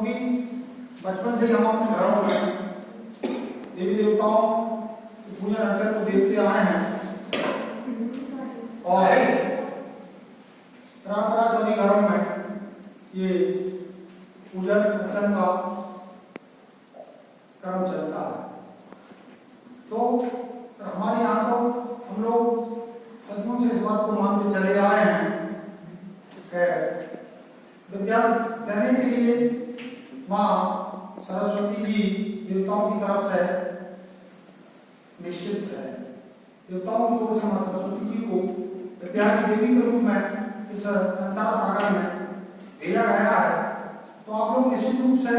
क्योंकि बचपन से ही हम अपने घरों में देवी देवताओं की पूजन अर्चन को देखते आए हैं और परंपरा सभी घरों में ये पूजन अर्चन का क्रम चलता है। तो हमारे यहाँ तो हम लोग सदियों से इस बात को मानते चले आए हैं कि विद्या देने के लिए माँ सरस्वती जी देवताओं की तरफ से निश्चित है। देवताओं की ओर से माँ सरस्वती जी को विद्या की देवी के रूप में इस संसार सागर में भेजा गया है। तो आप लोग निश्चित रूप से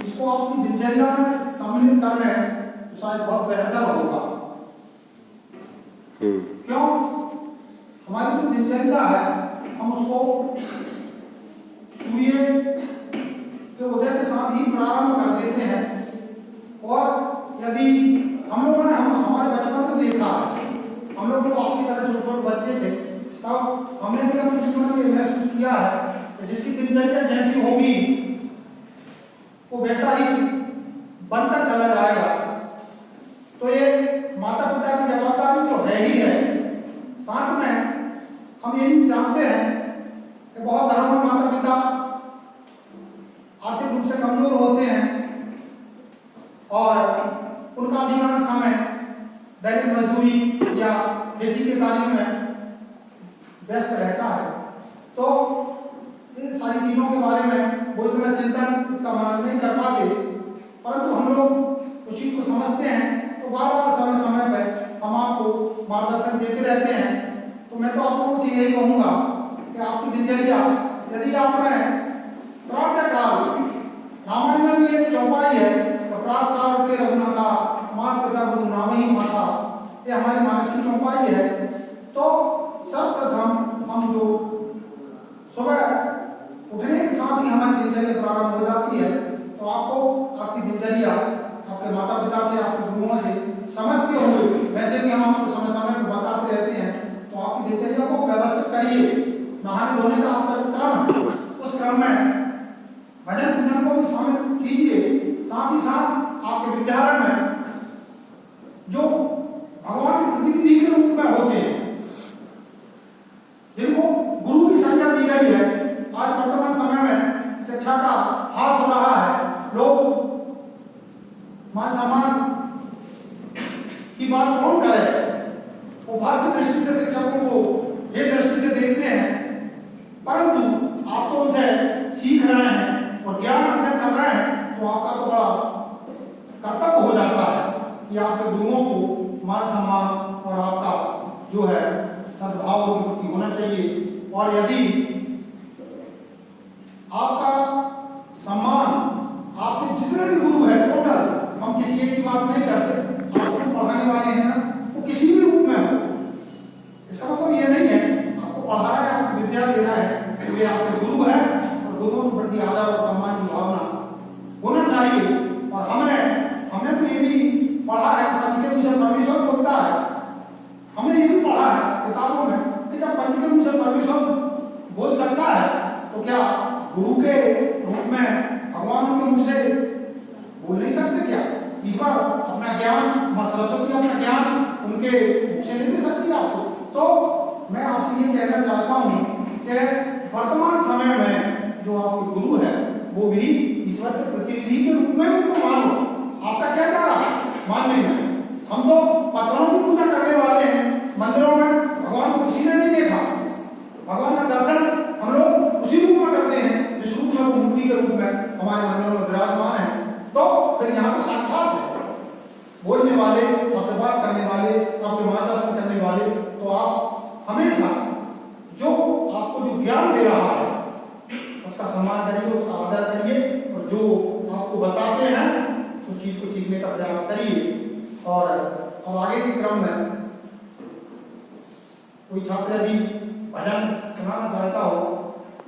इसको अपनी दिनचर्या में सम्मिलित कर रहे हैं तो शायद बहुत बेहतर होगा। क्यों? हमारी जो दिनचर्या है हम उसको सूर्य के उदय के साथ ही प्रारंभ कर देते हैं और यदि हम लोगों ने हमारे बचपन में देखा, हम लोग तो आपकी तरह छोटे छोटे बच्चे थे, तब हमने भी अपने जीवन में महसूस किया है कि जिसकी दिनचर्या जैसी होगी वो वैसा ही बनकर चला जाएगा। तो ये माता पिता की जवाबदारी तो है ही है। साथ में हम ये भी जानते हैं कि बहुत घरों में माता पिता आर्थिक रूप से कमजोर होते हैं और उनका अधिकांश समय दैनिक मजदूरी या खेती के कार्य में व्यस्त रहता है। तो इन सारी चीजों के बारे में वो इतना चिंतन इतना मनन नहीं कर पाते, परंतु हम लोग उस चीज को समझते हैं तो बार बार समय समय पर हम आपको मार्गदर्शन देते रहते हैं। तो मैं तो आप लोगों से यही कहूंगा कि आपकी दिनचर्या यदि आपने प्रातः काल, रामायण में भी एक चौपाई है तो प्रातः काल के रघुनाथा माता पिता गुरु नाम ही माता, ये हमारी मानसिक चौपाई है। तो सर्वप्रथम हम जो सुबह उठने के साथ ही हमारी दिनचर्या प्रारंभ हो जाती है तो आपको आपकी दिनचर्या आपके माता पिता से, आपके गुरुओं से समझते हुए, वैसे भी हम आपको समय समय पर बताते रहते हैं, तो आपकी दिनचर्या को व्यवस्थित करिए। नहाने धोने का आपका क्रम, उस क्रम में भजन पूजन को भी शामिल कीजिए। साथ ही साथ आपके विद्यालय में जो भगवान के प्रतिनिधि के रूप में होते हैं, जिनको गुरु की संज्ञा दी गई है, आज वर्तमान समय में शिक्षा का हास हो रहा है। लोग मान सम्मान की बात कौन करे, वो भाषा दृष्टि से शिक्षकों को ये दृष्टि से देखते हैं, परंतु आप तो उनसे सीख रहे हैं और ज्ञान अर्जन कर रहे हैं तो आपका तो बड़ा कर्तव्य हो जाता है कि आपके गुरुओं को मान सम्मान और आपका जो है सद्भाव की पूर्ति होना चाहिए। और यदि आपका सम्मान आपके जितने भी गुरु है टोटल, हम किसी एक की बात नहीं करते, आपको पढ़ाने वाले हैं ना वो किसी भी रूप में हो, इसका मतलब ये नहीं है आपको पढ़ा रहा है, आपको विद्या दे रहा है, तो ये आपके गुरु है और गुरुओं के प्रति आदर और सम्मान की भावना होना चाहिए। और हमने तो ये भी पढ़ा है, पंचके दूसरे परमेश्वर बोलता है, हमने ये भी पढ़ा है किताबों में कि जब पंचके दूसरे परमेश्वर बोल सकता है तो क्या गुरु के रूप में भगवान के मुख से बोल नहीं सकते क्या? इस बार अपना ज्ञान मां सरस्वती अपना ज्ञान उनके मुख से नहीं दे सकती आपको। तो मैं आपसे ये कहना चाहता हूँ कि वर्तमान समय में जो आपके गुरु है वो भी ईश्वर के प्रतिनिधि के रूप में उनको मानो। आपका क्या जा रहा है मानने में? हम तो पत्थरों की पूजा करने वाले हैं, मंदिरों में भगवान को किसी ने नहीं देखा, भगवान का दर्शन हम लोग उसी रूप में करते हैं जिस रूप में वो मूर्ति के रूप में हमारे मंदिरों में विराजमान है। तो फिर यहाँ तो साक्षात है बोलने वाले, आपसे बात करने वाले, आपके मार्गदर्शन करने वाले। तो आप हमेशा जो आपको जो ज्ञान दे रहा है उसका सम्मान करिए, उसका आदर करिए और जो आपको बताते हैं उस चीज को सीखने का प्रयास करिए। और अब आगे के क्रम में कोई छात्र यदि भजन सुनाना चाहता हो